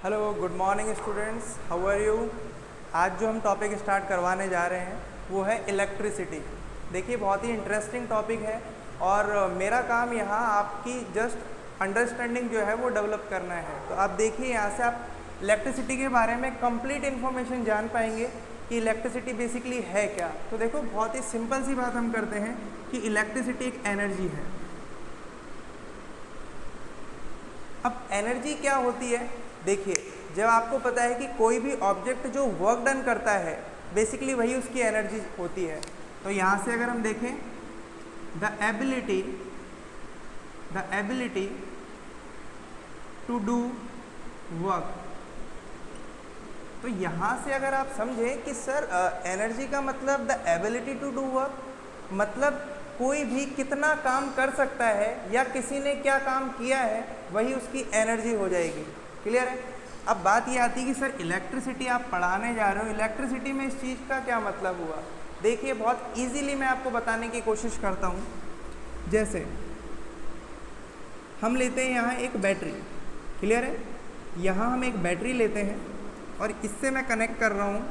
Hello, good morning students, how are you. आज जो हम टॉपिक स्टार्ट करवाने जा रहे हैं वो है इलेक्ट्रिसिटी। देखिए, बहुत ही इंटरेस्टिंग टॉपिक है और मेरा काम यहाँ आपकी जस्ट अंडरस्टैंडिंग जो है वो डेवलप करना है। तो आप देखिए, यहाँ से आप इलेक्ट्रिसिटी के बारे में कंप्लीट इन्फॉर्मेशन जान पाएंगे कि इलेक्ट्रिसिटी बेसिकली है क्या। तो देखो, बहुत ही सिंपल सी बात हम करते हैं कि इलेक्ट्रिसिटी एक एनर्जी है। अब एनर्जी क्या होती है, देखिए, जब आपको पता है कि कोई भी ऑब्जेक्ट जो वर्क डन करता है बेसिकली वही उसकी एनर्जी होती है। तो यहाँ से अगर हम देखें the ability to do work, तो यहाँ से अगर आप समझें कि सर एनर्जी का मतलब the ability to do work, मतलब कोई भी कितना काम कर सकता है या किसी ने क्या काम किया है वही उसकी एनर्जी हो जाएगी। क्लियर है। अब बात ये आती है कि सर इलेक्ट्रिसिटी आप पढ़ाने जा रहे हो, इलेक्ट्रिसिटी में इस चीज़ का क्या मतलब हुआ। देखिए, बहुत इजीली मैं आपको बताने की कोशिश करता हूँ। जैसे हम लेते हैं यहाँ एक बैटरी, क्लियर है, यहाँ हम एक बैटरी लेते हैं और इससे मैं कनेक्ट कर रहा हूँ,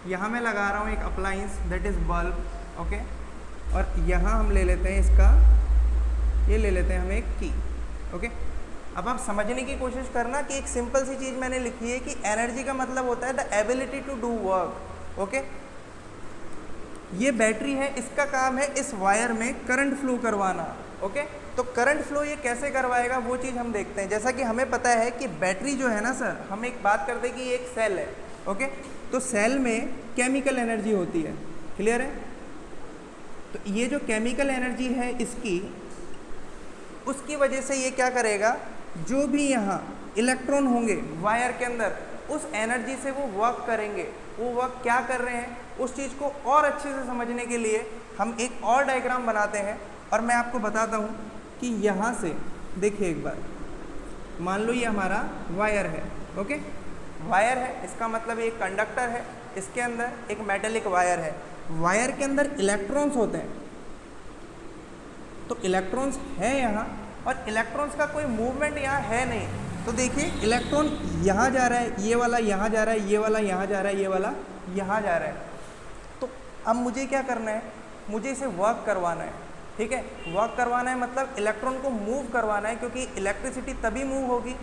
यहाँ मैं लगा रहा हूँ एक appliance that is bulb, okay. और यहाँ हम ले लेते हैं इसका, ये ले लेते हैं हम एक की, ओके। अब आप समझने की कोशिश करना कि एक सिंपल सी चीज़ मैंने लिखी है कि एनर्जी का मतलब होता है the ability to do work, okay. ये बैटरी है, इसका काम है इस वायर में करंट फ्लो करवाना, ओके। तो करंट फ्लो ये कैसे करवाएगा वो चीज़ हम देखते हैं। जैसा कि हमें पता है कि बैटरी जो है ना सर, हम एक बात करते हैं कि ये एक सेल है, ओके। तो सेल में केमिकल एनर्जी होती है, क्लियर है। तो ये जो केमिकल एनर्जी है इसकी, उसकी वजह से ये क्या करेगा, जो भी यहाँ इलेक्ट्रॉन होंगे वायर के अंदर, उस एनर्जी से वो वर्क करेंगे। वो वर्क क्या कर रहे हैं, उस चीज़ को और अच्छे से समझने के लिए हम एक और डायग्राम बनाते हैं और मैं आपको बताता हूँ कि यहाँ से देखिए एक बार, मान लो ये हमारा वायर है, ओके। वायर है, इसका मतलब एक कंडक्टर है, इसके अंदर एक मेटेलिक वायर है। वायर के अंदर इलेक्ट्रॉन्स होते हैं, तो इलेक्ट्रॉन्स है यहाँ और इलेक्ट्रॉन्स का कोई मूवमेंट यहाँ है नहीं। तो देखिए, इलेक्ट्रॉन यहाँ जा रहा है, ये वाला यहाँ जा रहा है, ये वाला यहाँ जा रहा है, ये वाला यहाँ जा रहा है। तो अब मुझे क्या करना है, मुझे इसे वर्क करवाना है, ठीक है। वर्क करवाना है मतलब इलेक्ट्रॉन को मूव करवाना है, क्योंकि इलेक्ट्रिसिटी तभी मूव होगी,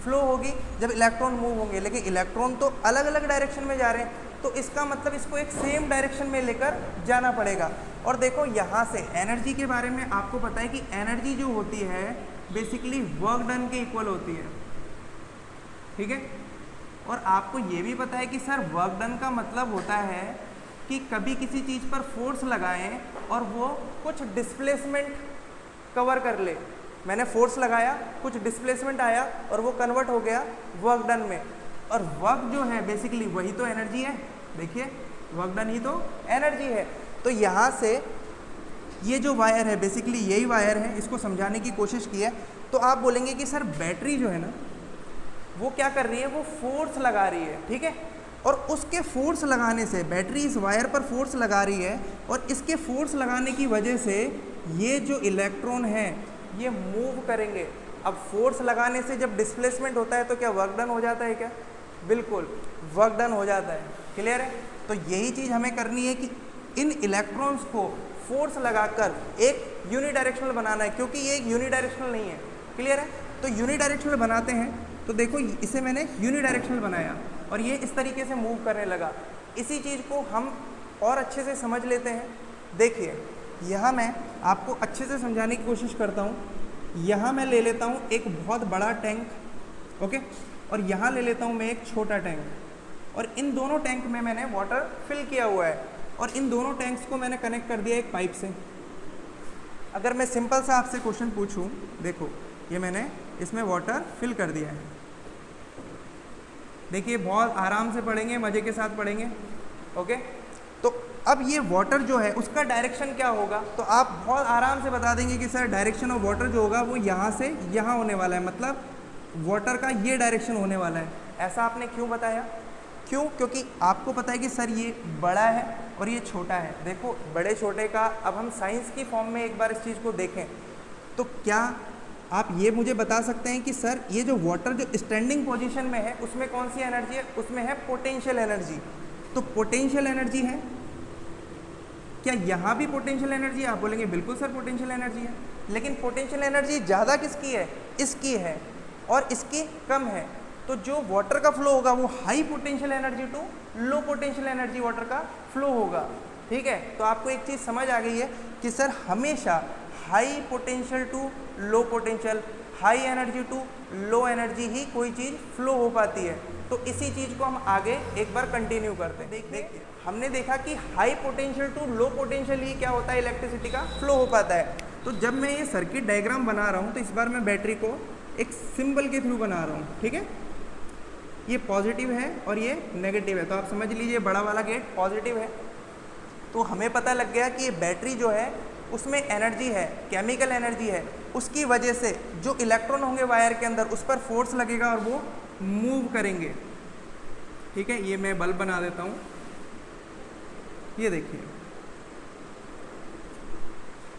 फ्लो होगी जब इलेक्ट्रॉन मूव होंगे। लेकिन इलेक्ट्रॉन तो अलग अलग डायरेक्शन में जा रहे हैं, तो इसका मतलब इसको एक सेम डायरेक्शन में लेकर जाना पड़ेगा। और देखो, यहाँ से एनर्जी के बारे में आपको पता है कि एनर्जी जो होती है बेसिकली वर्क डन के इक्वल होती है, ठीक है। और आपको ये भी पता है कि सर वर्क डन का मतलब होता है कि कभी किसी चीज़ पर फोर्स लगाएं और वो कुछ डिस्प्लेसमेंट कवर कर ले। मैंने फोर्स लगाया, कुछ डिस्प्लेसमेंट आया और वो कन्वर्ट हो गया वर्क डन में। और वर्क जो है बेसिकली वही तो एनर्जी है। देखिए, वर्क डन ही तो एनर्जी है। तो यहाँ से ये जो वायर है बेसिकली यही वायर है, इसको समझाने की कोशिश की है। तो आप बोलेंगे कि सर बैटरी जो है ना वो क्या कर रही है, वो फोर्स लगा रही है, ठीक है। और उसके फोर्स लगाने से, बैटरी इस वायर पर फोर्स लगा रही है और इसके फोर्स लगाने की वजह से ये जो इलेक्ट्रॉन है ये मूव करेंगे। अब फोर्स लगाने से जब डिस्प्लेसमेंट होता है तो क्या वर्क डन हो जाता है क्या? बिल्कुल, वर्क डन हो जाता है। क्लियर है। तो यही चीज़ हमें करनी है कि इन इलेक्ट्रॉन्स को फोर्स लगाकर एक यूनिडायरेक्शनल बनाना है, क्योंकि ये एक यूनिडायरेक्शनल नहीं है। क्लियर है। तो यूनिडायरेक्शनल बनाते हैं, तो देखो इसे मैंने यूनिडायरेक्शनल बनाया और ये इस तरीके से मूव करने लगा। इसी चीज़ को हम और अच्छे से समझ लेते हैं। देखिए, यहाँ मैं आपको अच्छे से समझाने की कोशिश करता हूँ। यहाँ मैं ले लेता हूँ एक बहुत बड़ा टैंक, ओके, और यहाँ ले लेता हूँ मैं एक छोटा टैंक, और इन दोनों टैंक में मैंने वाटर फिल किया हुआ है और इन दोनों टैंक्स को मैंने कनेक्ट कर दिया एक पाइप से। अगर मैं सिंपल सा आपसे क्वेश्चन पूछूं, देखो ये मैंने इसमें वाटर फिल कर दिया है। देखिए, बहुत आराम से पढ़ेंगे, मज़े के साथ पढ़ेंगे, ओके। तो अब ये वाटर जो है उसका डायरेक्शन क्या होगा, तो आप बहुत आराम से बता देंगे कि सर डायरेक्शन ऑफ वाटर जो होगा वो यहाँ से यहाँ होने वाला है, मतलब वाटर का ये डायरेक्शन होने वाला है। ऐसा आपने क्यों बताया? क्यों? क्योंकि आपको पता है कि सर ये बड़ा है और ये छोटा है। देखो, बड़े छोटे का अब हम साइंस की फॉर्म में एक बार इस चीज़ को देखें तो क्या आप ये मुझे बता सकते हैं कि सर ये जो वाटर जो स्टैंडिंग पोजीशन में है उसमें कौन सी एनर्जी है? उसमें है पोटेंशियल एनर्जी। तो पोटेंशियल एनर्जी है, क्या यहाँ भी पोटेंशियल एनर्जी है? आप बोलेंगे बिल्कुल सर पोटेंशियल एनर्जी है, लेकिन पोटेंशियल एनर्जी ज़्यादा किसकी है? इसकी है, और इसकी कम है। तो जो वाटर का फ्लो होगा वो high potential energy to low potential energy water का फ्लो होगा। ठीक है, तो आपको एक चीज़ समझ आ गई है कि सर हमेशा high potential to low potential, high energy to low energy ही कोई चीज़ फ्लो हो पाती है। तो इसी चीज़ को हम आगे एक बार कंटिन्यू करते हैं। देखिए हमने देखा कि high potential to low potential ही क्या होता है? इलेक्ट्रिसिटी का फ्लो हो पाता है। तो जब मैं ये सर्किट डायग्राम बना रहा हूँ तो इस बार मैं बैटरी को एक सिंबल के थ्रू बना रहा हूँ। ठीक है, ये पॉजिटिव है और ये नेगेटिव है, तो आप समझ लीजिए बड़ा वाला गेट पॉजिटिव है। तो हमें पता लग गया कि ये बैटरी जो है उसमें एनर्जी है, केमिकल एनर्जी है, उसकी वजह से जो इलेक्ट्रॉन होंगे वायर के अंदर उस पर फोर्स लगेगा और वो मूव करेंगे। ठीक है, ये मैं बल्ब बना देता हूँ, ये देखिए।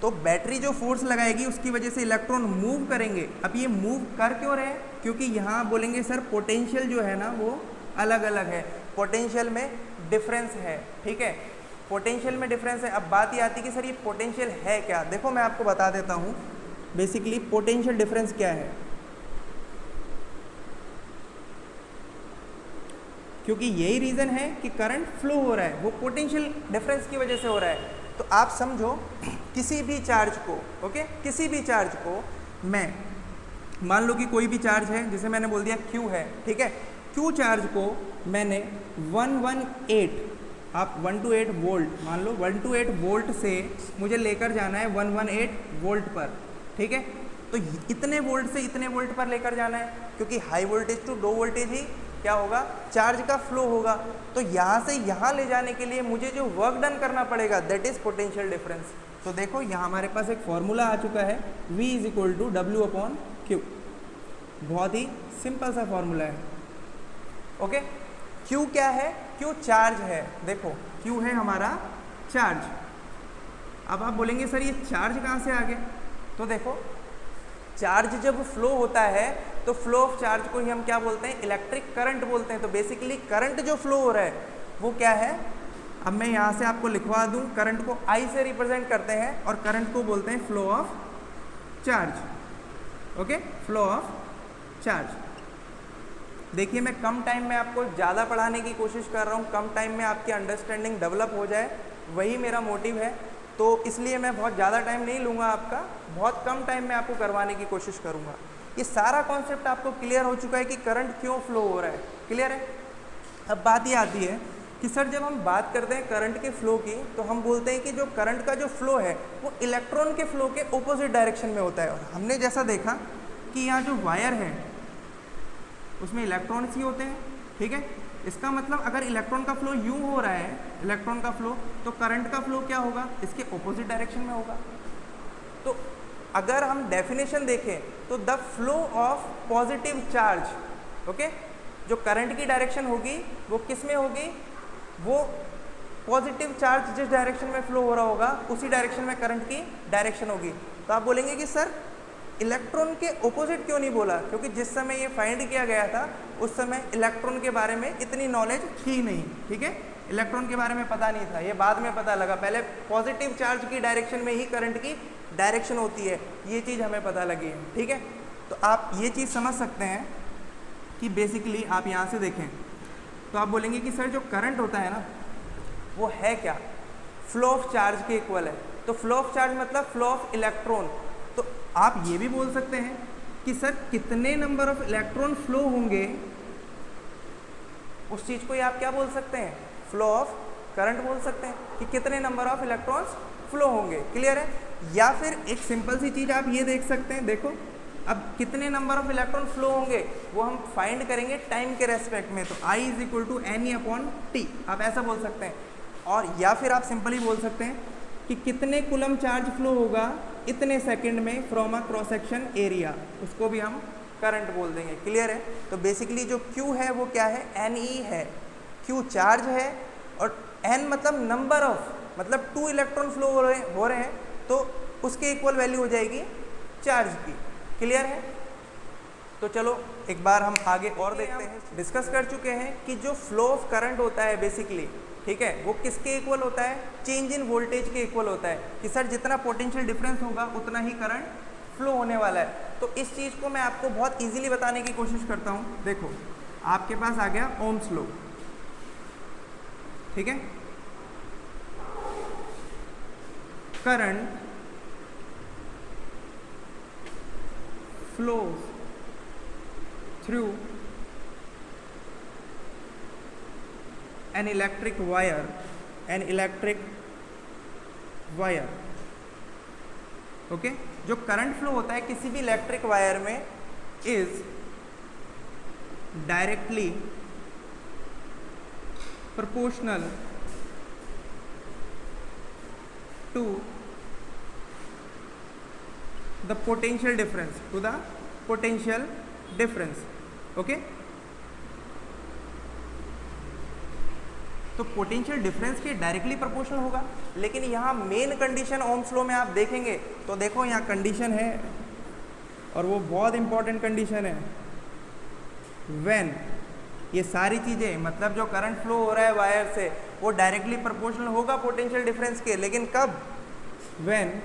तो बैटरी जो फोर्स लगाएगी उसकी वजह से इलेक्ट्रॉन मूव करेंगे। अब ये मूव कर क्यों रहे हैं? क्योंकि यहाँ बोलेंगे सर पोटेंशियल जो है ना वो अलग अलग है, पोटेंशियल में डिफरेंस है। ठीक है, पोटेंशियल में डिफरेंस है। अब बात ये आती है कि सर ये पोटेंशियल है क्या? देखो मैं आपको बता देता हूँ बेसिकली पोटेंशियल डिफरेंस क्या है। क्योंकि यही रीज़न है कि करंट फ्लो हो रहा है, वो पोटेंशियल डिफरेंस की वजह से हो रहा है। तो आप समझो किसी भी चार्ज को, ओके, किसी भी चार्ज को मैं मान लो कि कोई भी चार्ज है, जैसे मैंने बोल दिया Q है। ठीक है, Q चार्ज को मैंने 118, आप 128 वोल्ट मान लो, 128 वोल्ट से मुझे लेकर जाना है 118 वोल्ट पर। ठीक है, तो इतने वोल्ट से इतने वोल्ट पर लेकर जाना है, क्योंकि high voltage to low voltage ही क्या होगा? चार्ज का फ्लो होगा। तो यहाँ से यहाँ ले जाने के लिए मुझे जो वर्क डन करना पड़ेगा दैट इज पोटेंशियल डिफरेंस। तो देखो यहाँ हमारे पास एक फॉर्मूला आ चुका है, V = W/Q। बहुत ही सिंपल सा फॉर्मूला है। ओके, Q क्या है? Q चार्ज है। देखो Q है हमारा चार्ज। अब आप बोलेंगे सर ये चार्ज कहाँ से आ गया? तो देखो चार्ज जब फ्लो होता है तो फ्लो ऑफ चार्ज को ही हम क्या बोलते हैं? इलेक्ट्रिक करंट बोलते हैं। तो बेसिकली करंट जो फ्लो हो रहा है वो क्या है? अब मैं यहाँ से आपको लिखवा दूँ, करंट को I से रिप्रेजेंट करते हैं और करंट को बोलते हैं flow of charge. Okay, flow of charge. देखिए मैं कम टाइम में आपको ज़्यादा पढ़ाने की कोशिश कर रहा हूँ, कम टाइम में आपकी अंडरस्टैंडिंग डेवलप हो जाए, वही मेरा मोटिव है। तो इसलिए मैं बहुत ज़्यादा टाइम नहीं लूँगा आपका, बहुत कम टाइम में आपको करवाने की कोशिश करूँगा। ये सारा कॉन्सेप्ट आपको क्लियर हो चुका है कि करंट क्यों फ्लो हो रहा है, क्लियर है। अब बात ये आती है कि सर जब हम बात करते हैं करंट के फ्लो की तो हम बोलते हैं कि जो करंट का जो फ्लो है वो इलेक्ट्रॉन के फ्लो के ऑपोजिट डायरेक्शन में होता है। और हमने जैसा देखा कि यहाँ जो वायर है उसमें इलेक्ट्रॉन्स ही होते हैं। ठीक है, इसका मतलब अगर इलेक्ट्रॉन का फ्लो यूँ हो रहा है, इलेक्ट्रॉन का फ्लो, तो करंट का फ्लो क्या होगा? इसके ऑपोजिट डायरेक्शन में होगा। तो अगर हम डेफिनेशन देखें तो the flow of positive charge, okay, जो करंट की डायरेक्शन होगी वो किस में होगी? वो पॉजिटिव चार्ज जिस डायरेक्शन में फ्लो हो रहा होगा उसी डायरेक्शन में करंट की डायरेक्शन होगी। तो आप बोलेंगे कि सर इलेक्ट्रॉन के ऑपोजिट क्यों नहीं बोला? क्योंकि जिस समय ये फाइंड किया गया था उस समय इलेक्ट्रॉन के बारे में इतनी नॉलेज थी नहीं। ठीक है, इलेक्ट्रॉन के बारे में पता नहीं था, ये बाद में पता लगा। पहले पॉजिटिव चार्ज की डायरेक्शन में ही करंट की डायरेक्शन होती है, ये चीज़ हमें पता लगी है। ठीक है, तो आप ये चीज़ समझ सकते हैं कि बेसिकली आप यहाँ से देखें तो आप बोलेंगे कि सर जो करंट होता है ना वो है क्या? फ्लो ऑफ चार्ज के इक्वल है। तो फ्लो ऑफ चार्ज मतलब फ्लो ऑफ इलेक्ट्रॉन। तो आप ये भी बोल सकते हैं कि सर कितने नंबर ऑफ इलेक्ट्रॉन फ्लो होंगे, उस चीज़ को ही आप क्या बोल सकते हैं? फ्लो ऑफ करंट बोल सकते हैं कि कितने नंबर ऑफ इलेक्ट्रॉन्स फ्लो होंगे। क्लियर है? या फिर एक सिंपल सी चीज़ आप ये देख सकते हैं, देखो अब कितने नंबर ऑफ इलेक्ट्रॉन फ्लो होंगे वो हम फाइंड करेंगे टाइम के रेस्पेक्ट में। तो I = NE/T आप ऐसा बोल सकते हैं। और या फिर आप सिंपली बोल सकते हैं कि कितने कूलम चार्ज फ्लो होगा इतने सेकंड में from a cross section area, उसको भी हम करंट बोल देंगे। क्लियर है? तो बेसिकली जो Q है वो क्या है? NE है। Q चार्ज है और N मतलब नंबर ऑफ, मतलब 2 इलेक्ट्रॉन फ्लो हो रहे हैं तो उसके इक्वल वैल्यू हो जाएगी चार्ज की। क्लियर है? तो चलो एक बार हम आगे और देखते हैं। डिस्कस कर चुके हैं कि जो फ्लो ऑफ करंट होता है बेसिकली, ठीक है, वो किसके इक्वल होता है? चेंज इन वोल्टेज के इक्वल होता है कि सर जितना पोटेंशियल डिफरेंस होगा उतना ही करंट फ्लो होने वाला है। तो इस चीज़ को मैं आपको बहुत इजीली बताने की कोशिश करता हूँ। देखो आपके पास आ गया ओम्स लॉ, ठीक है, current flows through an electric wire, okay. जो करंट फ्लो होता है किसी भी इलेक्ट्रिक वायर में is directly proportional to the potential difference, okay. तो पोटेंशियल डिफरेंस के डायरेक्टली प्रोपोर्शनल होगा, लेकिन यहाँ मेन कंडीशन ओम्स लॉ में आप देखेंगे तो देखो यहाँ कंडीशन है और वो बहुत इंपॉर्टेंट कंडीशन है। व्हेन ये सारी चीज़ें मतलब जो करंट फ्लो हो रहा है वायर से वो डायरेक्टली प्रोपोर्शनल होगा पोटेंशियल डिफरेंस के, लेकिन कब? When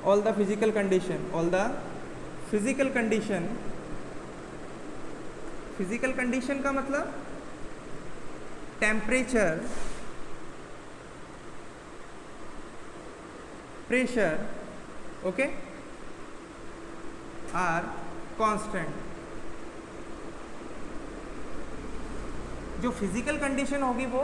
all the physical condition का मतलब temperature, pressure, okay, are constant. जो फिजिकल कंडीशन होगी वो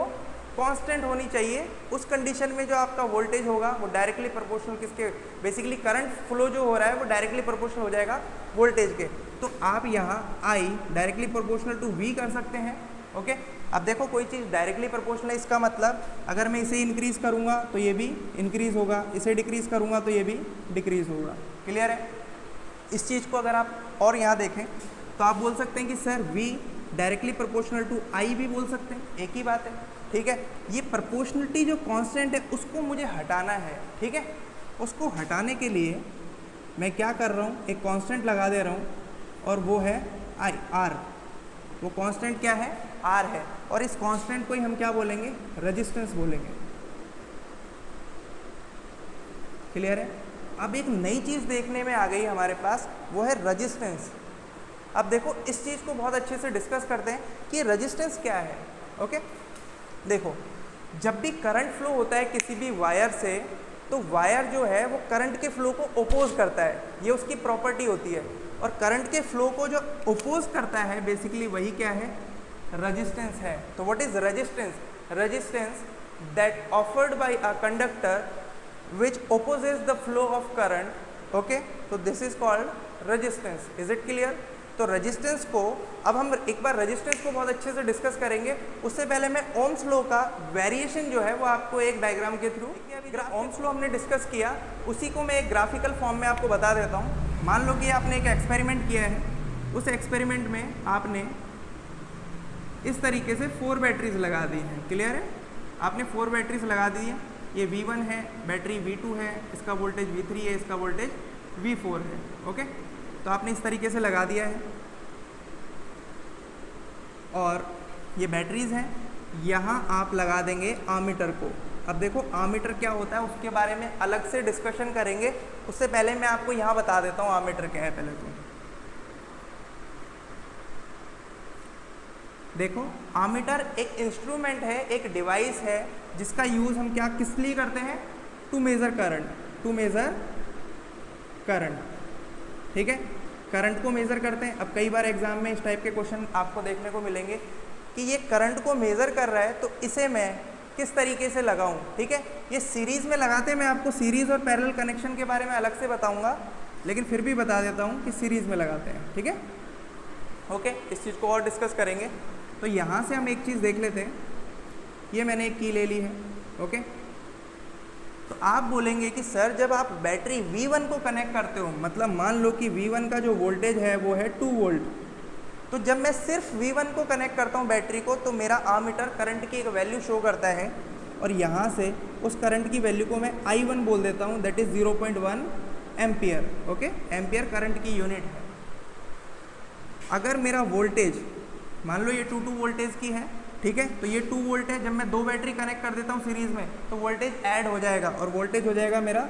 कांस्टेंट होनी चाहिए। उस कंडीशन में जो आपका वोल्टेज होगा वो डायरेक्टली प्रोपोर्शनल किसके? बेसिकली करंट फ्लो जो हो रहा है वो डायरेक्टली प्रोपोर्शनल हो जाएगा वोल्टेज के। तो आप यहाँ I directly proportional to V कर सकते हैं, ओके। अब देखो कोई चीज़ डायरेक्टली प्रोपोर्शनल है, इसका मतलब अगर मैं इसे इंक्रीज़ करूँगा तो ये भी इंक्रीज़ होगा, इसे डिक्रीज़ करूँगा तो ये भी डिक्रीज़ होगा। क्लियर है? इस चीज़ को अगर आप और यहाँ देखें तो आप बोल सकते हैं कि sir V directly proportional to I भी बोल सकते हैं, एक ही बात है, ठीक है। ये प्रोपोर्शनलिटी जो कांस्टेंट है उसको मुझे हटाना है, ठीक है। उसको हटाने के लिए मैं क्या कर रहा हूँ, एक कांस्टेंट लगा दे रहा हूँ और वो है R। वो कांस्टेंट क्या है? R है। और इस कांस्टेंट को ही हम क्या बोलेंगे? रेजिस्टेंस बोलेंगे। क्लियर है? अब एक नई चीज़ देखने में आ गई हमारे पास, वो है रेजिस्टेंस। अब देखो इस चीज़ को बहुत अच्छे से डिस्कस करते हैं कि रेजिस्टेंस क्या है, ओके। देखो जब भी करंट फ्लो होता है किसी भी वायर से तो वायर जो है वो करंट के फ्लो को ओपोज करता है, ये उसकी प्रॉपर्टी होती है। और करंट के फ्लो को जो ओपोज करता है बेसिकली वही क्या है? रेजिस्टेंस है। तो what is resistance? Resistance that offered by a conductor which opposes the flow of current, okay. तो this is called resistance. Is it clear? तो रेजिस्टेंस को अब हम एक बार रेजिस्टेंस को बहुत अच्छे से डिस्कस करेंगे। उससे पहले मैं ओम्स लॉ का वेरिएशन जो है वो आपको एक डायग्राम के थ्रू, ओम्स लॉ हमने डिस्कस किया उसी को मैं एक ग्राफिकल फॉर्म में आपको बता देता हूँ। मान लो कि आपने एक एक्सपेरिमेंट किया है, उस एक्सपेरिमेंट में आपने इस तरीके से 4 बैटरीज लगा दी हैं। क्लियर है? आपने 4 बैटरीज लगा दी हैं। ये V1 है, बैटरी V2 है, इसका वोल्टेज V3 है, इसका वोल्टेज V4 है, ओके। तो आपने इस तरीके से लगा दिया है और ये बैटरीज हैं। यहाँ आप लगा देंगे आमीटर को। अब देखो आमीटर क्या होता है उसके बारे में अलग से डिस्कशन करेंगे, उससे पहले मैं आपको यहाँ बता देता हूँ आमीटर क्या है। पहले तो देखो आमीटर एक इंस्ट्रूमेंट है, एक डिवाइस है जिसका यूज़ हम क्या किस लिए करते हैं? टू मेज़र करंट, ठीक है। करंट को मेज़र करते हैं। अब कई बार एग्जाम में इस टाइप के क्वेश्चन आपको देखने को मिलेंगे कि ये करंट को मेज़र कर रहा है तो इसे मैं किस तरीके से लगाऊं, ठीक है। ये सीरीज़ में लगाते हैं, मैं आपको सीरीज़ और पैरेलल कनेक्शन के बारे में अलग से बताऊंगा, लेकिन फिर भी बता देता हूं कि सीरीज़ में लगाते हैं, ठीक है, ओके। इस चीज़ को और डिस्कस करेंगे। तो यहाँ से हम एक चीज़ देख लेते हैं। ये मैंने एक की ले ली है, ओके। तो आप बोलेंगे कि सर जब आप बैटरी V1 को कनेक्ट करते हो, मतलब मान लो कि V1 का जो वोल्टेज है वो है 2 वोल्ट, तो जब मैं सिर्फ V1 को कनेक्ट करता हूँ बैटरी को तो मेरा आमीटर करंट की एक वैल्यू शो करता है और यहाँ से उस करंट की वैल्यू को मैं I1 बोल देता हूँ, that is 0.1 ampere. Okay, ampere current की यूनिट है। अगर मेरा वोल्टेज मान लो ये 2 वोल्टेज की है, ठीक है, तो ये 2 वोल्ट है। जब मैं 2 बैटरी कनेक्ट कर देता हूँ सीरीज में तो वोल्टेज ऐड हो जाएगा और वोल्टेज हो जाएगा मेरा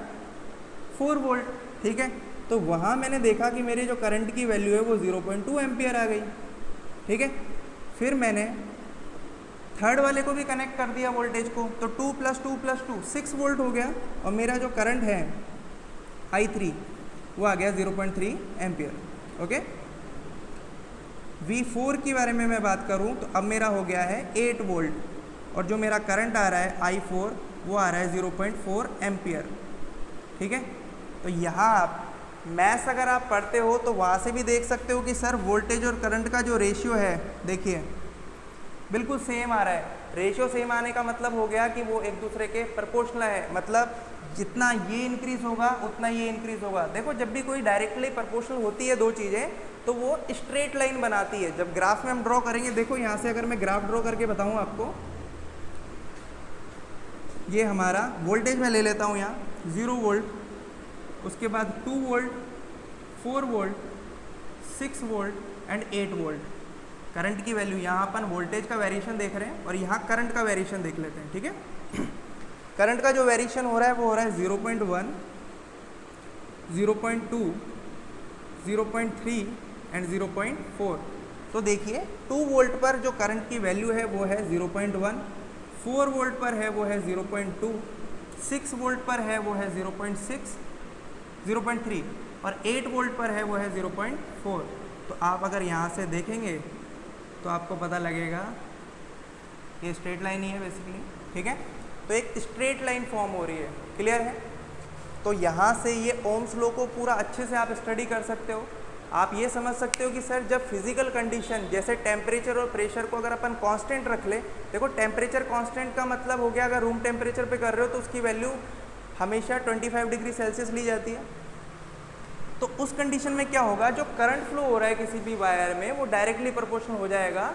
4 वोल्ट, ठीक है। तो वहाँ मैंने देखा कि मेरे जो करंट की वैल्यू है वो 0.2 एम्पियर आ गई, ठीक है। फिर मैंने थर्ड वाले को भी कनेक्ट कर दिया वोल्टेज को, तो 2 + 2 + 2 6 वोल्ट हो गया और मेरा जो करंट है I3 वो आ गया 0.3 एम्पियर। ओके, V4 के बारे में मैं बात करूं तो अब मेरा हो गया है 8 वोल्ट और जो मेरा करंट आ रहा है I4 वो आ रहा है 0.4 एम्पियर, ठीक है। तो यहाँ आप मैथ्स अगर आप पढ़ते हो तो वहाँ से भी देख सकते हो कि सर वोल्टेज और करंट का जो रेशियो है देखिए बिल्कुल सेम आ रहा है। रेशियो सेम आने का मतलब हो गया कि वो एक दूसरे के प्रोपोर्शनल है, मतलब जितना ये इंक्रीज होगा उतना ये इंक्रीज होगा। देखो जब भी कोई डायरेक्टली प्रोपोर्शनल होती है दो चीज़ें तो वो स्ट्रेट लाइन बनाती है। जब ग्राफ में हम ड्रॉ करेंगे, देखो यहाँ से अगर मैं ग्राफ ड्रॉ करके बताऊँ आपको, ये हमारा वोल्टेज मैं ले लेता हूँ यहाँ 0 वोल्ट, उसके बाद 2 volt, 4 volt, 6 volt and 8 volt. Current की वैल्यू यहाँ अपन वोल्टेज का वेरिएशन देख रहे हैं और यहाँ करंट का वेरिएशन देख लेते हैं, ठीक है। करंट का जो वेरिएशन हो रहा है वो हो रहा है 0.1, 0.2, 0.3 एंड 0.4। तो देखिए 2 वोल्ट पर जो करंट की वैल्यू है वो है 0.1, 4 वोल्ट पर है वो है 0.2, 6 वोल्ट पर है वो है 0.6, 0.3 और 8 वोल्ट पर है वो है 0.4। तो आप अगर यहाँ से देखेंगे तो आपको पता लगेगा ये स्ट्रेट लाइन ही है बेसिकली, ठीक है। तो एक स्ट्रेट लाइन फॉर्म हो रही है, क्लियर है। तो यहाँ से ये ओम्स लॉ को पूरा अच्छे से आप स्टडी कर सकते हो। आप ये समझ सकते हो कि सर जब फिजिकल कंडीशन जैसे टेम्परेचर और प्रेशर को अगर अपन कांस्टेंट रख ले, देखो टेम्परेचर कांस्टेंट का मतलब हो गया अगर रूम टेम्परेचर पे कर रहे हो तो उसकी वैल्यू हमेशा 25 डिग्री सेल्सियस ली जाती है। तो उस कंडीशन में क्या होगा, जो करंट फ्लो हो रहा है किसी भी वायर में वो डायरेक्टली प्रोपोर्शनल हो जाएगा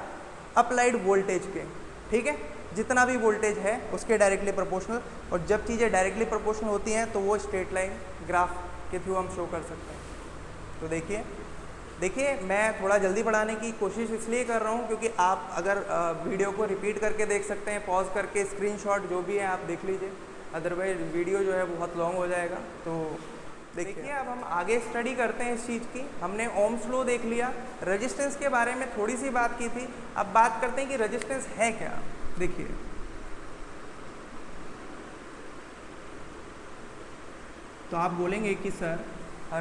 अप्लाइड वोल्टेज के, ठीक है। जितना भी वोल्टेज है उसके डायरेक्टली प्रोपोर्शनल। और जब चीज़ें डायरेक्टली प्रोपोर्शनल होती हैं तो वो स्ट्रेट लाइन ग्राफ के थ्रू हम शो कर सकते हैं। तो देखिए मैं थोड़ा जल्दी पढ़ाने की कोशिश इसलिए कर रहा हूँ क्योंकि आप अगर वीडियो को रिपीट करके देख सकते हैं, पॉज करके स्क्रीनशॉट जो भी है आप देख लीजिए, अदरवाइज वीडियो जो है बहुत लॉन्ग हो जाएगा। तो देखिए अब हम आगे स्टडी करते हैं इस चीज़ की। हमने ओम्स लॉ देख लिया, रेजिस्टेंस के बारे में थोड़ी सी बात की थी, अब बात करते हैं कि रेजिस्टेंस है क्या। देखिए तो आप बोलेंगे कि सर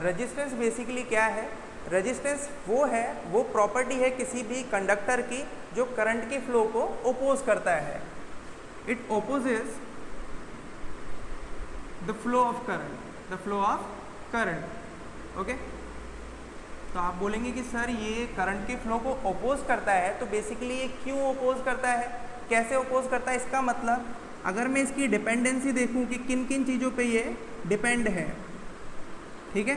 रेजिस्टेंस बेसिकली क्या है। रेजिस्टेंस वो प्रॉपर्टी है किसी भी कंडक्टर की जो करंट के फ्लो को ओपोज करता है। It opposes the flow of current, okay. तो आप बोलेंगे कि सर ये करंट के फ्लो को ओपोज करता है, तो बेसिकली ये क्यों ओपोज करता है, कैसे ओपोज करता है। इसका मतलब अगर मैं इसकी डिपेंडेंसी देखूं कि किन किन चीज़ों पे ये डिपेंड है, ठीक है,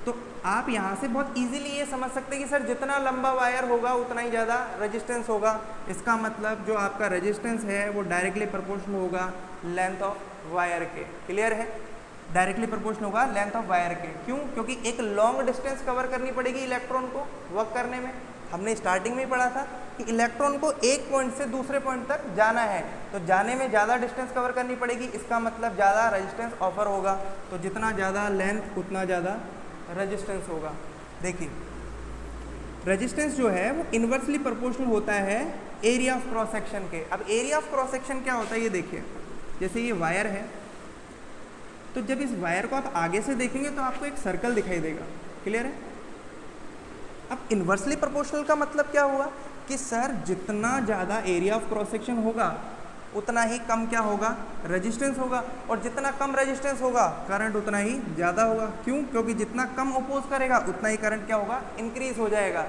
तो आप यहाँ से बहुत इजीली ये समझ सकते हैं कि सर जितना लंबा वायर होगा उतना ही ज़्यादा रेजिस्टेंस होगा। इसका मतलब जो आपका रेजिस्टेंस है वो डायरेक्टली प्रोपोर्शनल होगा लेंथ ऑफ वायर के, क्लियर है। डायरेक्टली प्रोपोर्शनल होगा लेंथ ऑफ वायर के। क्यों? क्योंकि एक लॉन्ग डिस्टेंस कवर करनी पड़ेगी इलेक्ट्रॉन को वर्क करने में। हमने स्टार्टिंग में ही पढ़ा था कि इलेक्ट्रॉन को एक पॉइंट से दूसरे पॉइंट तक जाना है, तो जाने में ज़्यादा डिस्टेंस कवर करनी पड़ेगी। इसका मतलब ज़्यादा रेजिस्टेंस ऑफर होगा, तो जितना ज़्यादा लेंथ उतना ज़्यादा रेजिस्टेंस होगा। देखिए रेजिस्टेंस जो है वो इन्वर्सली प्रोपोर्शनल होता है एरिया ऑफ क्रॉस सेक्शन के। अब एरिया ऑफ क्रॉस सेक्शन क्या होता है ये देखिए, जैसे ये वायर है, तो जब इस वायर को आप आगे से देखेंगे तो आपको एक सर्कल दिखाई देगा, क्लियर है। अब इन्वर्सली प्रोपोर्शनल का मतलब क्या हुआ कि सर जितना ज़्यादा एरिया ऑफ क्रॉस सेक्शन होगा उतना ही कम क्या होगा, रेजिस्टेंस होगा, और जितना कम रेजिस्टेंस होगा करंट उतना ही ज़्यादा होगा। क्यों? क्योंकि जितना कम ओपोज करेगा उतना ही करंट क्या होगा, इंक्रीज हो जाएगा।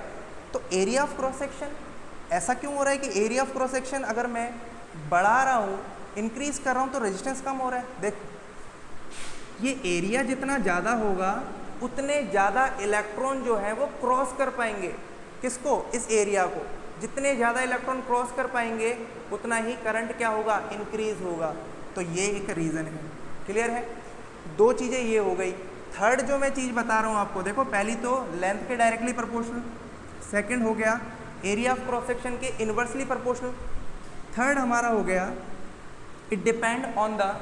तो एरिया ऑफ क्रॉस सेक्शन ऐसा क्यों हो रहा है कि एरिया ऑफ क्रॉस सेक्शन अगर मैं बढ़ा रहा हूँ, इंक्रीज कर रहा हूँ, तो रेजिस्टेंस कम हो रहा है। देखो ये एरिया जितना ज़्यादा होगा उतने ज़्यादा इलेक्ट्रॉन जो है वो क्रॉस कर पाएंगे, किसको, इस एरिया को। जितने ज़्यादा इलेक्ट्रॉन क्रॉस कर पाएंगे उतना ही करंट क्या होगा, इंक्रीज होगा। तो ये एक रीज़न है, क्लियर है। दो चीज़ें ये हो गई। थर्ड जो मैं चीज़ बता रहा हूँ आपको, देखो पहली तो लेंथ के डायरेक्टली प्रोपोर्शनल, सेकंड हो गया एरिया ऑफ क्रॉस सेक्शन के इन्वर्सली प्रोपोर्शनल, थर्ड हमारा हो गया इट डिपेंड ऑन द,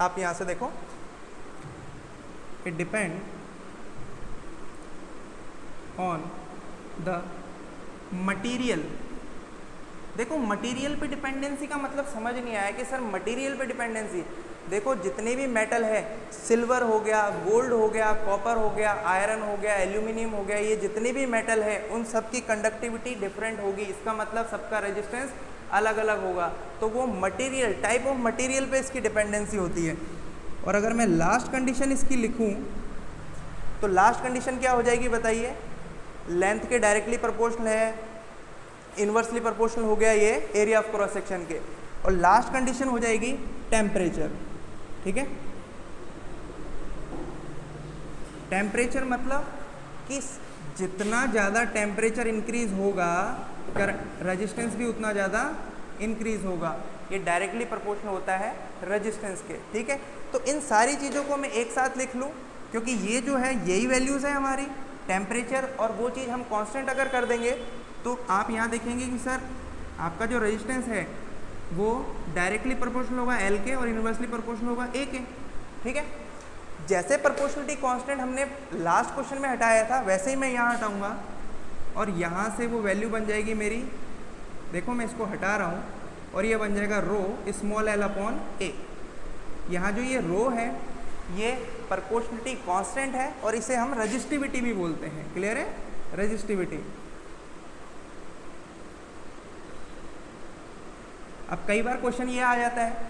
आप यहाँ से देखो, it depend on the material. देखो मटेरियल पे डिपेंडेंसी का मतलब समझ नहीं आया कि सर मटेरियल पे डिपेंडेंसी, देखो जितने भी मेटल है, सिल्वर हो गया, गोल्ड हो गया, कॉपर हो गया, आयरन हो गया, एल्यूमिनियम हो गया, ये जितने भी मेटल है उन सब की कंडक्टिविटी डिफरेंट होगी, इसका मतलब सबका रेजिस्टेंस अलग अलग होगा। तो वो मटेरियल, टाइप ऑफ मटेरियल पे इसकी डिपेंडेंसी होती है। और अगर मैं लास्ट कंडीशन इसकी लिखूं तो लास्ट कंडीशन क्या हो जाएगी बताइए, लेंथ के डायरेक्टली प्रोपोर्शनल है, इन्वर्सली प्रोपोर्शनल हो गया ये एरिया ऑफ क्रॉस सेक्शन के, और लास्ट कंडीशन हो जाएगी टेम्परेचर। ठीक है, टेम्परेचर मतलब कि जितना ज़्यादा टेम्परेचर इंक्रीज होगा रेजिस्टेंस भी उतना ज़्यादा इंक्रीज होगा, ये डायरेक्टली प्रोपोर्शनल होता है रेजिस्टेंस के। ठीक है, तो इन सारी चीज़ों को मैं एक साथ लिख लूँ, क्योंकि ये जो है यही वैल्यूज़ है हमारी, टेम्परेचर और वो चीज़ हम कांस्टेंट अगर कर देंगे तो आप यहाँ देखेंगे कि सर आपका जो रेजिस्टेंस है वो डायरेक्टली प्रोपोर्शनल होगा एल के और इन्वर्सली प्रोपोर्शनल होगा ए के। ठीक है, जैसे प्रोपोर्शनलिटी कांस्टेंट हमने लास्ट क्वेश्चन में हटाया था वैसे ही मैं यहाँ हटाऊंगा और यहाँ से वो वैल्यू बन जाएगी मेरी, देखो मैं इसको हटा रहा हूँ और ये बन जाएगा रो स्मॉल एल अपॉन ए। यहाँ जो ये रो है ये प्रोपोर्शनलिटी कांस्टेंट है और इसे हम रेजिस्टिविटी भी बोलते हैं। क्लियर है, रेजिस्टिविटी। अब कई बार क्वेश्चन ये आ जाता है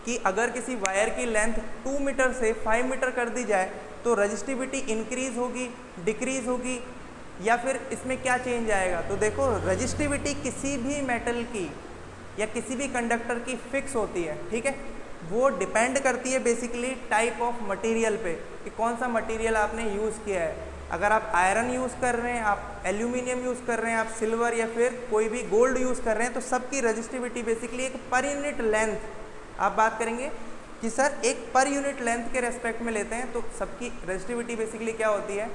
कि अगर किसी वायर की लेंथ 2 मीटर से 5 मीटर कर दी जाए तो रेजिस्टिविटी इंक्रीज होगी, डिक्रीज होगी, या फिर इसमें क्या चेंज आएगा। तो देखो रेजिस्टिविटी किसी भी मेटल की या किसी भी कंडक्टर की फिक्स होती है। ठीक है, वो डिपेंड करती है बेसिकली टाइप ऑफ मटेरियल पे कि कौन सा मटेरियल आपने यूज़ किया है। अगर आप आयरन यूज़ कर रहे हैं, आप एल्यूमिनियम यूज़ कर रहे हैं, आप सिल्वर या फिर कोई भी गोल्ड यूज़ कर रहे हैं, तो सबकी रेजिस्टिविटी बेसिकली एक पर यूनिट लेंथ, आप बात करेंगे कि सर एक पर यूनिट लेंथ के रेस्पेक्ट में लेते हैं तो सबकी रेजिस्टिविटी बेसिकली क्या होती है,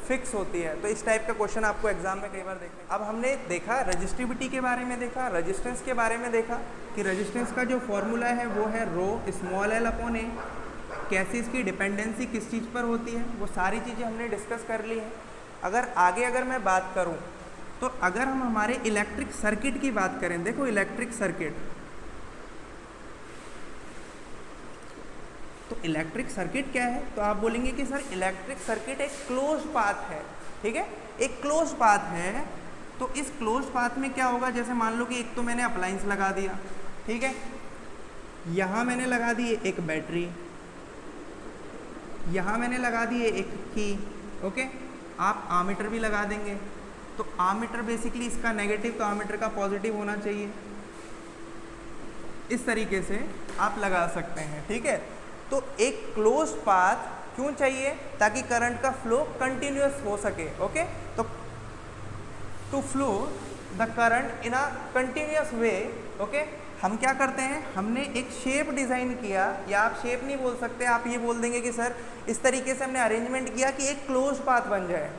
फिक्स होती है। तो इस टाइप का क्वेश्चन आपको एग्जाम में कई बार देखते हैं। अब हमने देखा रेजिस्टिविटी के बारे में, देखा रेजिस्टेंस के बारे में, देखा कि रेजिस्टेंस का जो फॉर्मूला है वो है रो स्मॉल एल अपॉन ए, कैसे इसकी डिपेंडेंसी किस चीज़ पर होती है, वो सारी चीज़ें हमने डिस्कस कर ली हैं। अगर मैं बात करूं तो अगर हम हमारे इलेक्ट्रिक सर्किट की बात करें, देखो इलेक्ट्रिक सर्किट, तो इलेक्ट्रिक सर्किट क्या है, तो आप बोलेंगे कि सर इलेक्ट्रिक सर्किट एक क्लोज पाथ है। ठीक है, एक क्लोज पाथ है, तो इस क्लोज पाथ में क्या होगा, जैसे मान लो कि एक तो मैंने अप्लायंस लगा दिया, ठीक है, यहाँ मैंने लगा दी एक बैटरी, यहाँ मैंने लगा दी एक की, ओके, आप आमीटर भी लगा देंगे, तो आमीटर बेसिकली इसका नेगेटिव तो आमीटर का पॉजिटिव होना चाहिए, इस तरीके से आप लगा सकते हैं। ठीक है, तो एक क्लोज पाथ क्यों चाहिए, ताकि करंट का फ्लो कंटिन्यूअस हो सके। ओके, तो to flow the current in a continuous way, okay, हम क्या करते हैं, हमने एक शेप डिज़ाइन किया, या आप शेप नहीं बोल सकते, आप ये बोल देंगे कि सर इस तरीके से हमने अरेंजमेंट किया कि एक क्लोज पाथ बन जाए।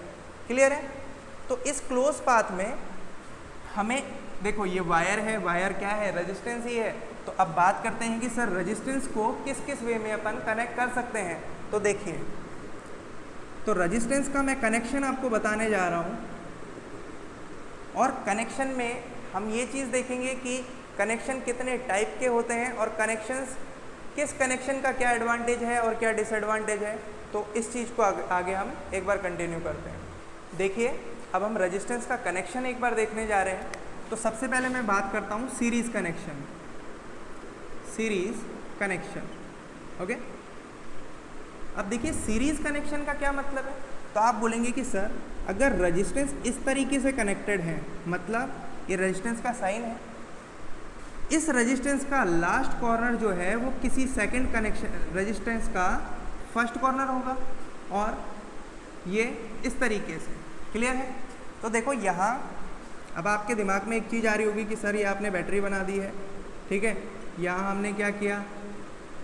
क्लियर है, तो इस क्लोज पाथ में हमें देखो ये वायर है, वायर क्या है, रेजिस्टेंस ही है। तो अब बात करते हैं कि सर रेजिस्टेंस को किस किस वे में अपन कनेक्ट कर सकते हैं। तो देखिए, तो रेजिस्टेंस का मैं कनेक्शन आपको बताने जा रहा हूँ, और कनेक्शन में हम ये चीज़ देखेंगे कि कनेक्शन कितने टाइप के होते हैं और कनेक्शंस, किस कनेक्शन का क्या एडवांटेज है और क्या डिसएडवांटेज है। तो इस चीज़ को आगे हम एक बार कंटिन्यू करते हैं। देखिए, अब हम रेजिस्टेंस का कनेक्शन एक बार देखने जा रहे हैं। तो सबसे पहले मैं बात करता हूँ series connection, series connection. Okay, अब देखिए सीरीज़ कनेक्शन का क्या मतलब है। तो आप बोलेंगे कि सर अगर रेजिस्टेंस इस तरीके से कनेक्टेड है, मतलब ये रेजिस्टेंस का साइन है, इस रेजिस्टेंस का लास्ट कॉर्नर जो है वो किसी सेकंड कनेक्शन रेजिस्टेंस का फर्स्ट कॉर्नर होगा, और ये इस तरीके से। क्लियर है, तो देखो यहाँ अब आपके दिमाग में एक चीज़ आ रही होगी कि सर ये आपने बैटरी बना दी है, ठीक है, यहाँ हमने क्या किया,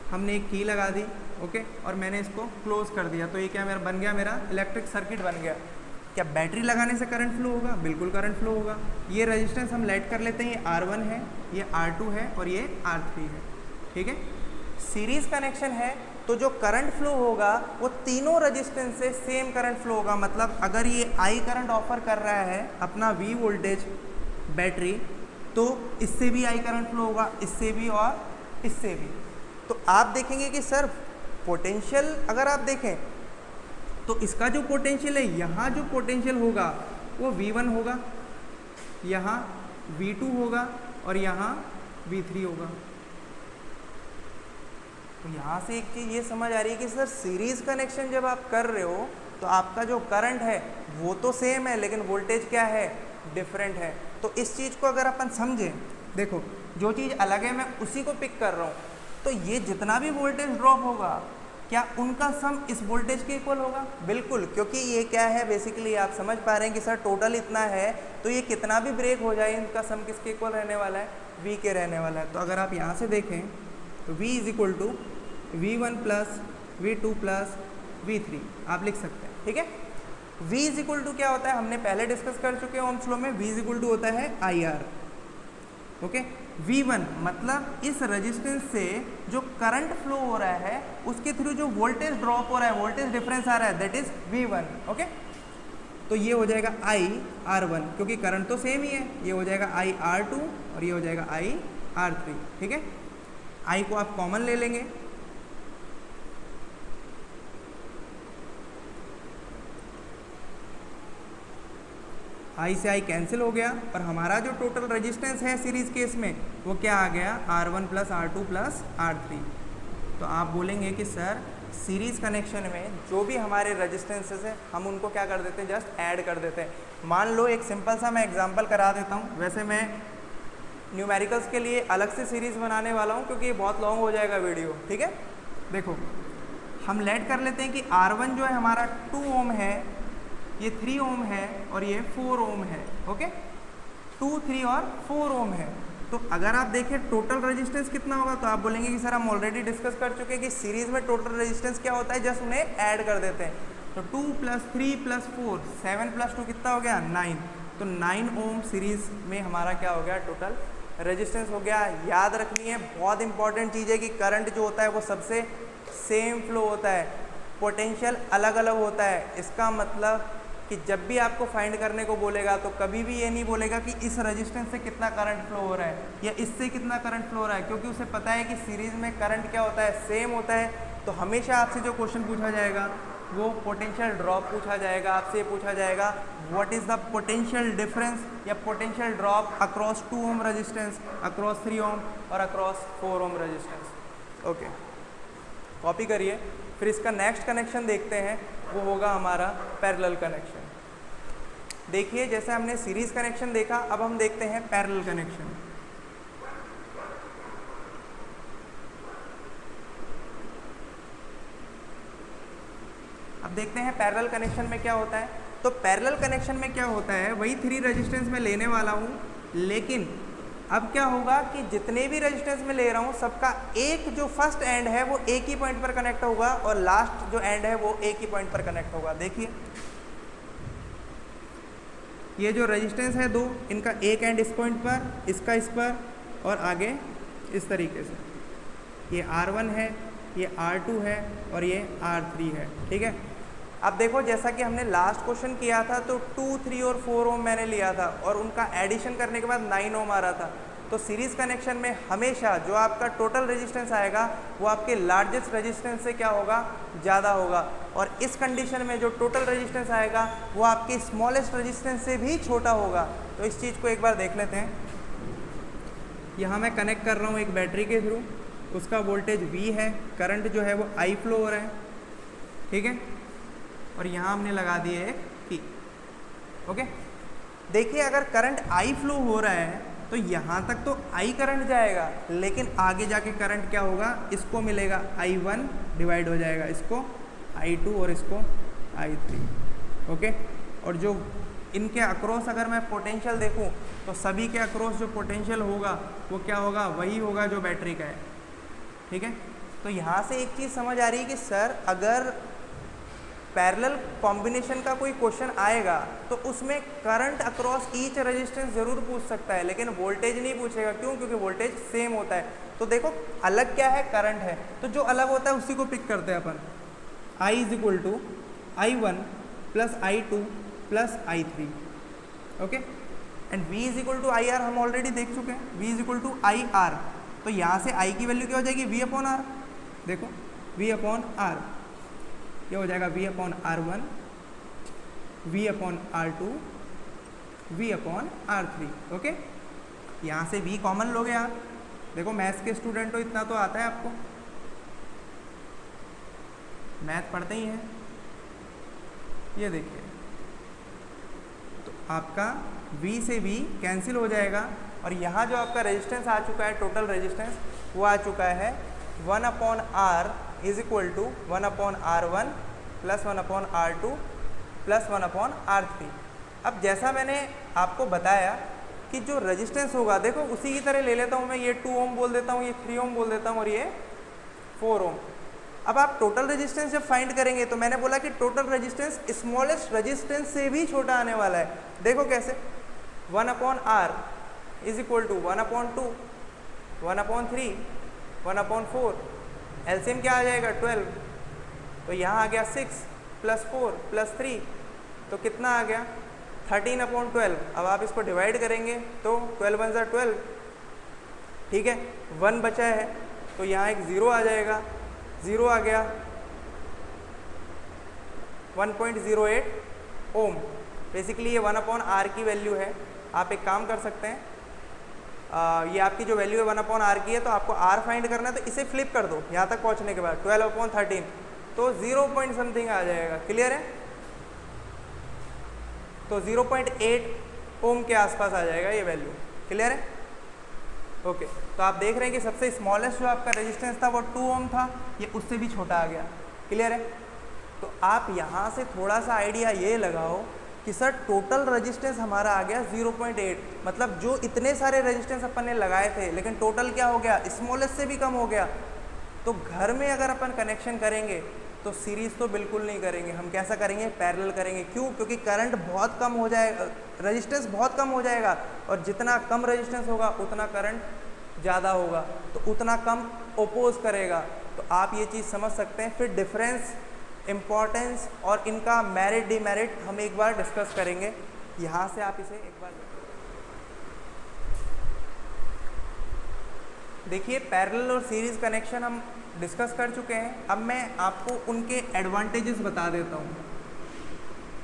हमने एक की लगा दी, ओके, और मैंने इसको क्लोज कर दिया, तो ये क्या मेरा बन गया, मेरा इलेक्ट्रिक सर्किट बन गया। क्या बैटरी लगाने से करंट फ्लो होगा? बिल्कुल करंट फ्लो होगा। ये रेजिस्टेंस हम लेट कर लेते हैं, ये R1 है, ये R2 है और ये R3 है, ठीक है। सीरीज कनेक्शन है तो जो करंट फ्लो होगा वो तीनों रेजिस्टेंस से सेम करंट फ्लो होगा। मतलब अगर ये I करंट ऑफर कर रहा है अपना V वोल्टेज बैटरी, तो इससे भी I करंट फ्लो होगा, इससे भी और इससे भी। तो आप देखेंगे कि सर पोटेंशियल अगर आप देखें तो इसका जो पोटेंशियल है, यहाँ जो पोटेंशियल होगा वो V1 होगा, यहाँ V2 होगा और यहाँ V3 होगा। तो यहाँ से एक चीज़ ये समझ आ रही है कि सर सीरीज़ कनेक्शन जब आप कर रहे हो तो आपका जो करंट है वो तो सेम है, लेकिन वोल्टेज क्या है, डिफरेंट है। तो इस चीज़ को अगर अपन समझें, देखो जो चीज़ अलग है मैं उसी को पिक कर रहा हूँ, तो ये जितना भी वोल्टेज ड्रॉप होगा क्या उनका सम इस वोल्टेज के इक्वल होगा? बिल्कुल, क्योंकि ये क्या है, बेसिकली आप समझ पा रहे हैं कि सर टोटल इतना है, तो ये कितना भी ब्रेक हो जाए इनका सम किसके इक्वल रहने वाला है, V के रहने वाला है। तो अगर आप यहाँ से देखें तो V is equal to V1 plus V2 plus V3 आप लिख सकते हैं, ठीक है। V इज इक्वल टू क्या होता है, हमने पहले डिस्कस कर चुके हैं ओम्स लॉ में, V इज इक्वल टू होता है IR, ओके। V1 मतलब इस रेजिस्टेंस से जो करंट फ्लो हो रहा है उसके थ्रू जो वोल्टेज ड्रॉप हो रहा है, वोल्टेज डिफरेंस आ रहा है, दैट इज V1, ओके। तो ये हो जाएगा IR1 क्योंकि करंट तो सेम ही है, ये हो जाएगा IR2 और ये हो जाएगा IR3, ठीक है। I को आप कॉमन ले लेंगे, I से I कैंसिल हो गया और हमारा जो टोटल रेजिस्टेंस है सीरीज केस में वो क्या आ गया, R1 plus R2 plus R3। तो आप बोलेंगे कि सर सीरीज कनेक्शन में जो भी हमारे रेजिस्टेंसेस है हम उनको क्या कर देते हैं, जस्ट ऐड कर देते हैं। मान लो एक सिंपल सा मैं एग्जांपल करा देता हूँ, वैसे मैं न्यूमेरिकल्स के लिए अलग से सीरीज़ बनाने वाला हूँ क्योंकि ये बहुत लॉन्ग हो जाएगा वीडियो, ठीक है। देखो हम लेट कर लेते हैं कि R1 जो है हमारा 2 ओम है, ये 3 ओम है और ये 4 ओम है, ओके। 2, 3 और 4 ओम है। तो अगर आप देखें टोटल रेजिस्टेंस कितना होगा, तो आप बोलेंगे कि सर हम ऑलरेडी डिस्कस कर चुके हैं कि सीरीज में टोटल रेजिस्टेंस क्या होता है, जस्ट उन्हें ऐड कर देते हैं। तो 2 प्लस 3 प्लस 4, 7 प्लस 2 कितना हो गया, 9। तो 9 ओम सीरीज में हमारा क्या हो गया, टोटल रेजिस्टेंस हो गया। याद रखनी है, बहुत इंपॉर्टेंट चीज़ है कि करंट जो होता है वो सबसे सेम फ्लो होता है, पोटेंशियल अलग अलग होता है। इसका मतलब कि जब भी आपको फाइंड करने को बोलेगा तो कभी भी ये नहीं बोलेगा कि इस रेजिस्टेंस से कितना करंट फ्लो हो रहा है या इससे कितना करंट फ्लो हो रहा है, क्योंकि उसे पता है कि सीरीज में करंट क्या होता है, सेम होता है। तो हमेशा आपसे जो क्वेश्चन पूछा जाएगा वो पोटेंशियल ड्रॉप पूछा जाएगा, आपसे पूछा जाएगा what is the potential difference या potential drop across 2 ohm resistance, across 3 ohm और across 4 ohm resistance, okay. Copy करिए। फिर इसका नेक्स्ट कनेक्शन देखते हैं, वो होगा हमारा पैरेलल कनेक्शन। देखिए जैसे हमने सीरीज कनेक्शन देखा, अब हम देखते हैं पैरेलल कनेक्शन। अब देखते हैं पैरेलल कनेक्शन में क्या होता है। तो पैरेलल कनेक्शन में क्या होता है, वही 3 रेजिस्टेंस में लेने वाला हूँ, लेकिन अब क्या होगा कि जितने भी रेजिस्टेंस में ले रहा हूँ सबका एक जो फर्स्ट एंड है वो एक ही पॉइंट पर कनेक्ट होगा और लास्ट जो एंड है वो एक ही पॉइंट पर कनेक्ट होगा। देखिए ये जो रेजिस्टेंस है 2, इनका एक एंड इस पॉइंट पर, इसका इस पर और आगे इस तरीके से। ये R1 है, ये R2 है और ये R3 है, ठीक है। अब देखो जैसा कि हमने लास्ट क्वेश्चन किया था तो 2, 3 और 4 ओम मैंने लिया था और उनका एडिशन करने के बाद 9 ओम आ रहा था। तो सीरीज कनेक्शन में हमेशा जो आपका टोटल रेजिस्टेंस आएगा वो आपके लार्जेस्ट रेजिस्टेंस से क्या होगा, ज़्यादा होगा। और इस कंडीशन में जो टोटल रेजिस्टेंस आएगा वो आपके स्मॉलेस्ट रेजिस्टेंस से भी छोटा होगा। तो इस चीज़ को एक बार देख लेते हैं। यहाँ मैं कनेक्ट कर रहा हूँ एक बैटरी के थ्रू, उसका वोल्टेज V है, करंट जो है वो I फ्लो हो रहा है, ठीक है। और यहाँ हमने लगा दिए एक P, ओके। देखिए अगर करंट I फ्लो हो रहा है तो यहाँ तक तो I करंट जाएगा, लेकिन आगे जाके करंट क्या होगा, इसको मिलेगा I1 डिवाइड हो जाएगा, इसको I2 और इसको I3, ओके। और जो इनके अक्रॉस अगर मैं पोटेंशियल देखूँ तो सभी के अक्रॉस जो पोटेंशियल होगा वो क्या होगा, वही होगा जो बैटरी का है, ठीक है। तो यहाँ से एक चीज़ समझ आ रही है कि सर अगर पैरेलल कॉम्बिनेशन का कोई क्वेश्चन आएगा तो उसमें करंट अक्रॉस ईच रेजिस्टेंस जरूर पूछ सकता है, लेकिन वोल्टेज नहीं पूछेगा। क्यों? क्योंकि वोल्टेज सेम होता है। तो देखो अलग क्या है, करंट है, तो जो अलग होता है उसी को पिक करते हैं अपन। I is equal to I1 plus I2 plus I3, okay. And V is equal to IR हम ऑलरेडी देख चुके हैं, V is equal to IR। तो यहाँ से I की वैल्यू क्या हो जाएगी, V अपॉन R। देखो V अपॉन R क्या हो जाएगा, V upon R1, V upon R2, V upon R3, okay. यहाँ से V कॉमन लोगे आप। देखो मैथ्स के स्टूडेंट हो, इतना तो आता है आपको, मैथ पढ़ते ही हैं। ये देखिए, तो आपका V से V कैंसिल हो जाएगा और यहाँ जो आपका रेजिस्टेंस आ चुका है, टोटल रेजिस्टेंस वो आ चुका है 1 upon R is equal to 1 upon R1 plus 1 upon R2 plus 1 upon R3। अब जैसा मैंने आपको बताया कि जो रेजिस्टेंस होगा, देखो उसी की तरह ले लेता हूँ मैं, ये 2 ओम बोल देता हूँ, ये 3 ओम बोल देता हूँ और ये 4 ओम। अब आप टोटल रेजिस्टेंस जब फाइंड करेंगे तो मैंने बोला कि टोटल रेजिस्टेंस स्मॉलेस्ट रेजिस्टेंस से भी छोटा आने वाला है। देखो कैसे, 1 upon R is equal to 1 upon 2, 1 upon 3, 1 upon 4, LCM क्या आ जाएगा 12। तो यहाँ आ गया 6 प्लस 4 प्लस 3, तो कितना आ गया 13 अपॉन 12। अब आप इसको डिवाइड करेंगे तो 12 1 12, ठीक है। 1 बचा है तो यहाँ एक 0 आ जाएगा, 0 आ गया 1.08 ओम। बेसिकली ये 1 अपॉन R की वैल्यू है। आप एक काम कर सकते हैं, ये आपकी जो वैल्यू है 1 अपॉन R की है, तो आपको R फाइंड करना है तो इसे फ्लिप कर दो यहाँ तक पहुँचने के बाद, 12 अपॉन 13, तो 0 पॉइंट समथिंग आ जाएगा। क्लियर है? तो 0.8 ओम के आसपास आ जाएगा ये वैल्यू। क्लियर है? ओके। तो आप देख रहे हैं कि सबसे स्मॉलेस्ट जो आपका रेजिस्टेंस था वो 2 ओम था, ये उससे भी छोटा आ गया। क्लियर है? तो आप यहाँ से थोड़ा सा आइडिया ये लगाओ कि सर टोटल रेजिस्टेंस हमारा आ गया 0.8, मतलब जो इतने सारे रेजिस्टेंस अपन ने लगाए थे लेकिन टोटल क्या हो गया, स्मॉलेस्ट से भी कम हो गया। तो घर में अगर अपन कनेक्शन करेंगे तो सीरीज़ तो बिल्कुल नहीं करेंगे, हम कैसा करेंगे, पैरेलल करेंगे। क्यों? क्योंकि करंट बहुत कम हो जाएगा, रेजिस्टेंस बहुत कम हो जाएगा, और जितना कम रेजिस्टेंस होगा उतना करंट ज़्यादा होगा, तो उतना कम ओपोज करेगा। तो आप ये चीज़ समझ सकते हैं। फिर डिफरेंस, इम्पॉर्टेंस और इनका मेरिट डिमेरिट हम एक बार डिस्कस करेंगे। यहाँ से आप इसे एक बार देखिए, पैरेलल और सीरीज़ कनेक्शन हम डिस्कस कर चुके हैं। अब मैं आपको उनके एडवांटेजेस बता देता हूँ।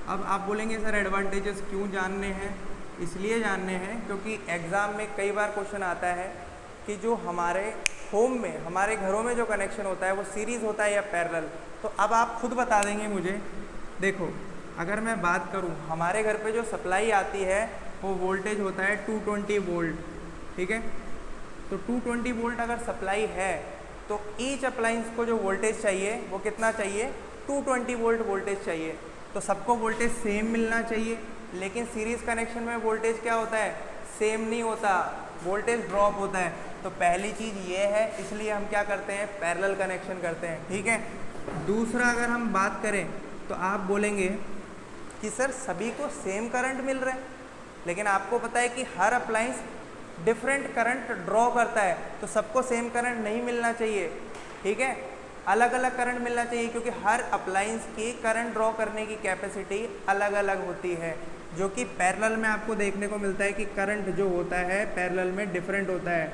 अब आप बोलेंगे सर एडवांटेजेस क्यों जानने हैं? इसलिए जानने हैं क्योंकि एग्ज़ाम में कई बार क्वेश्चन आता है कि जो हमारे होम में, हमारे घरों में जो कनेक्शन होता है वो सीरीज़ होता है या पैरेलल। तो अब आप खुद बता देंगे मुझे। देखो, अगर मैं बात करूँ, हमारे घर पे जो सप्लाई आती है वो वोल्टेज होता है 220 वोल्ट, ठीक है। तो 220 वोल्ट अगर सप्लाई है तो ईच अप्लायंस को जो वोल्टेज चाहिए वो कितना चाहिए, 220 वोल्ट वोल्टेज चाहिए। तो सबको वोल्टेज सेम मिलना चाहिए, लेकिन सीरीज़ कनेक्शन में वोल्टेज क्या होता है, सेम नहीं होता, वोल्टेज ड्रॉप होता है। तो पहली चीज़ ये है, इसलिए हम क्या करते हैं, पैरेलल कनेक्शन करते हैं, ठीक है। दूसरा, अगर हम बात करें तो आप बोलेंगे कि सर सभी को सेम करंट मिल रहा है, लेकिन आपको पता है कि हर अप्लायंस डिफरेंट करंट ड्रॉ करता है, तो सबको सेम करंट नहीं मिलना चाहिए, ठीक है। अलग अलग करंट मिलना चाहिए, क्योंकि हर अप्लायंस की करंट ड्रॉ करने की कैपेसिटी अलग अलग होती है, जो कि पैरेलल में आपको देखने को मिलता है कि करंट जो होता है पैरेलल में डिफरेंट होता है।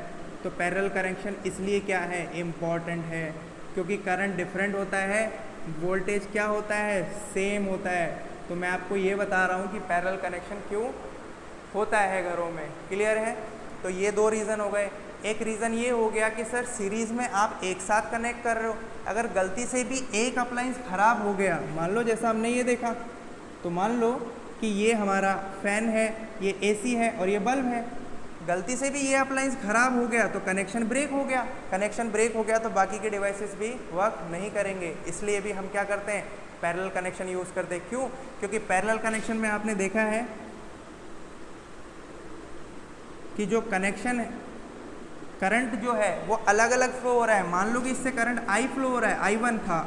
तो पैरेलल कनेक्शन इसलिए क्या है, इम्पॉर्टेंट है, क्योंकि करंट डिफरेंट होता है, वोल्टेज क्या होता है, सेम होता है। तो मैं आपको ये बता रहा हूँ कि पैरेलल कनेक्शन क्यों होता है घरों में। क्लियर है? तो ये 2 रीज़न हो गए। एक रीज़न ये हो गया कि सर सीरीज़ में आप एक साथ कनेक्ट कर रहे हो, अगर गलती से भी एक अप्लायंस ख़राब हो गया, मान लो जैसा हमने ये देखा, तो मान लो कि ये हमारा फ़ैन है, ये एसी है और ये बल्ब है, गलती से भी ये अप्लायंस ख़राब हो गया तो कनेक्शन ब्रेक हो गया। कनेक्शन ब्रेक हो गया तो बाकी के डिवाइसेस भी वर्क नहीं करेंगे, इसलिए भी हम क्या करते हैं, पैरेलल कनेक्शन यूज़ करते हैं। क्यों? क्योंकि पैरेलल कनेक्शन में आपने देखा है कि जो कनेक्शन है करंट जो है वो अलग अलग फ्लो हो रहा है। मान लो कि इससे करंट I फ्लो हो रहा है, I1 था,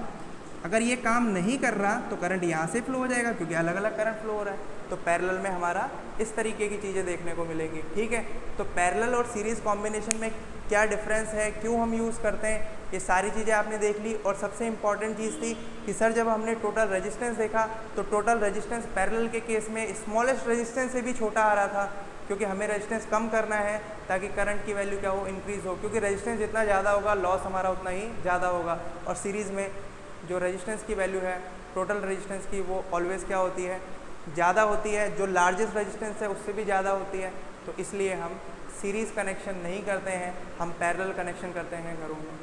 अगर ये काम नहीं कर रहा तो करंट यहाँ से फ्लो हो जाएगा क्योंकि अलग अलग करंट फ्लो हो रहा है। तो पैरेलल में हमारा इस तरीके की चीज़ें देखने को मिलेंगी, ठीक है। तो पैरेलल और सीरीज़ कॉम्बिनेशन में क्या डिफरेंस है, क्यों हम यूज़ करते हैं, ये सारी चीज़ें आपने देख ली। और सबसे इम्पॉर्टेंट चीज़ थी कि सर जब हमने टोटल रेजिस्टेंस देखा तो टोटल रेजिस्टेंस पैरेलल के केस में स्मॉलेस्ट रेजिस्टेंस से भी छोटा आ रहा था, क्योंकि हमें रेजिस्टेंस कम करना है ताकि करंट की वैल्यू क्या हो, इंक्रीज़ हो, क्योंकि रेजिस्टेंस जितना ज़्यादा होगा लॉस हमारा उतना ही ज़्यादा होगा। और सीरीज़ में जो रेजिस्टेंस की वैल्यू है टोटल रेजिस्टेंस की वो ऑलवेज़ क्या होती है, ज़्यादा होती है, जो लार्जेस्ट रेजिस्टेंस है उससे भी ज़्यादा होती है। तो इसलिए हम सीरीज़ कनेक्शन नहीं करते हैं, हम पैरेलल कनेक्शन करते हैं घरों में।